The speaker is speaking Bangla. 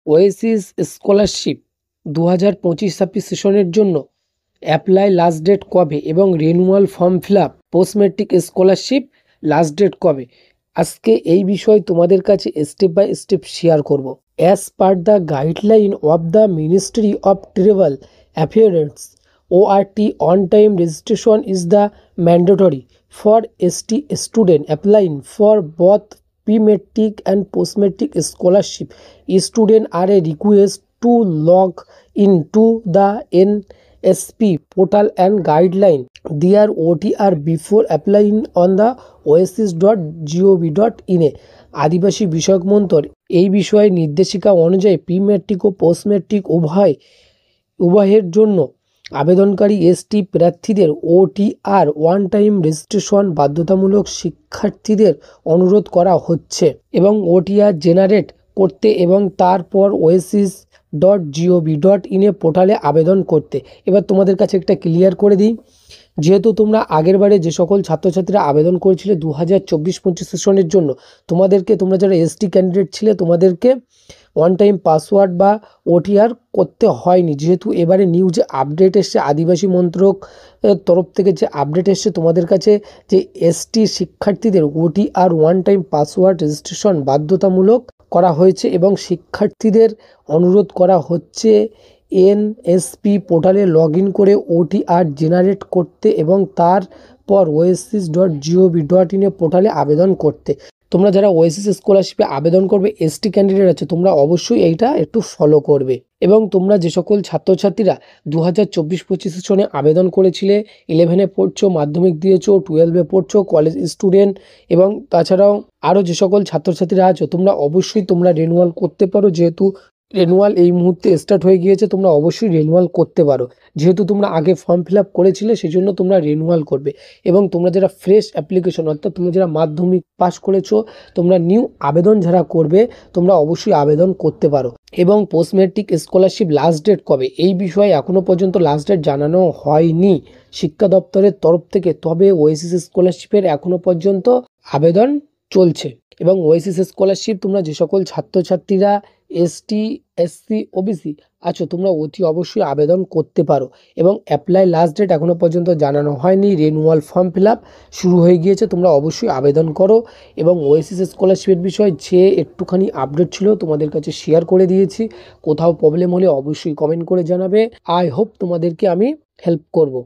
ওয়েসিস স্কলারশিপ 2025-26 সেশনের জন্য অ্যাপ্লাই লাস্ট ডেট কবে এবং renewal form fill up post matric scholarship last date কবে, আজকে এই বিষয়ে তোমাদের কাছে স্টেপ বাই স্টেপ শেয়ার করব। As per the guideline of the ministry of tribal affairs ORT, on time registration is the mandatory for ST student applying for both pre-matric and post-matric scholarship. Students are requested to log into the NSP portal and guideline their OTR before applying on the oasis.gov.in. আদিবাসী বিষয়ক মন্ত্রক এই বিষয়ে নির্দেশিকা অনুযায়ী প্রি ম্যাট্রিক ও পোস্ট ম্যাট্রিক উভয়ের জন্য আবেদনকারী এসটি প্রার্থীদের OTR ওয়ান টাইম রেজিস্ট্রেশন বাধ্যতামূলক শিক্ষার্থীদের অনুরোধ করা হচ্ছে এবং OTR জেনারেট করতে এবং তারপর oasis.gov.in পোর্টালে আবেদন করতে। এবার তোমাদের কাছে একটা ক্লিয়ার করে দিই, যেহেতু তোমরা আগের বারে যে সকল ছাত্রছাত্রীরা আবেদন করেছিলে 2024-25 সেশনের জন্য, তোমরা যারা এসটি ক্যান্ডিডেট ছিলে তোমাদেরকে ওয়ান টাইম পাসওয়ার্ড বা OTR করতে হয়নি। যেহেতু এবারে নিউ যে আপডেট এসছে আদিবাসী মন্ত্রক তরফ থেকে যে আপডেট এসছে তোমাদের কাছে যে এসটি শিক্ষার্থীদের OTR one time password registration বাধ্যতামূলক করা হয়েছে এবং শিক্ষার্থীদের অনুরোধ করা হচ্ছে NSP পোর্টালে লগ ইন করে OTR জেনারেট করতে এবং তারপর oasis.gov.in পোর্টালে আবেদন করতে। তোমরা যারা ওয়েসিস স্কলারশিপে আবেদন করবে এসটি ক্যান্ডিডেট আছে, তোমরা অবশ্যই এইটা একটু ফলো করবে। এবং তোমরা যে সকল ছাত্রছাত্রীরা 2024-25 সেশনে আবেদন করেছিলে, 11-এ পড়ছো, মাধ্যমিক দিয়েছো, 12-এ পড়ছো, কলেজ স্টুডেন্ট এবং তাছাড়াও আরও যে সকল ছাত্রছাত্রীরা আছো, তোমরা অবশ্যই রিনিউয়াল করতে পারো। যেহেতু রিনিউয়াল এই মুহূর্তে স্টার্ট হয়ে গিয়েছে, তোমরা অবশ্যই রিনিউয়াল করতে পারো। যেহেতু তোমরা আগে ফর্ম ফিল আপ করেছিলে সেই জন্য তোমরা রিনিউয়াল করবে। এবং তোমরা যারা ফ্রেশ অ্যাপ্লিকেশন অর্থাৎ তোমরা যারা মাধ্যমিক পাস করেছো, তোমরা নিউ আবেদন যারা করবে তোমরা অবশ্যই আবেদন করতে পারো। এবং post matric scholarship last date কবে, এই বিষয়ে এখনও পর্যন্ত লাস্ট ডেট জানানো হয়নি শিক্ষা দপ্তরের তরফ থেকে। তবে ওয়েসিস স্কলারশিপের এখনও পর্যন্ত আবেদন চলছে। এবং ওয়েসিস স্কলারশিপ তোমরা যে সকল ছাত্রছাত্রীরা ST SC OBC আছো, তোমরা অতি অবশ্যই আবেদন করতে পারো। এবং অ্যাপ্লাই লাস্ট ডেট এখনও পর্যন্ত জানানো হয়নি, রিনিউয়াল ফর্ম ফিল আপ শুরু হয়ে গিয়েছে, তোমরা অবশ্যই আবেদন করো। এবং ওয়েসিস স্কলারশিপের বিষয়ে যে একটুখানি আপডেট ছিল তোমাদের কাছে শেয়ার করে দিয়েছি। কোথাও প্রবলেম হলে অবশ্যই কমেন্ট করে জানাবে। আই হোপ তোমাদেরকে আমি হেল্প করব।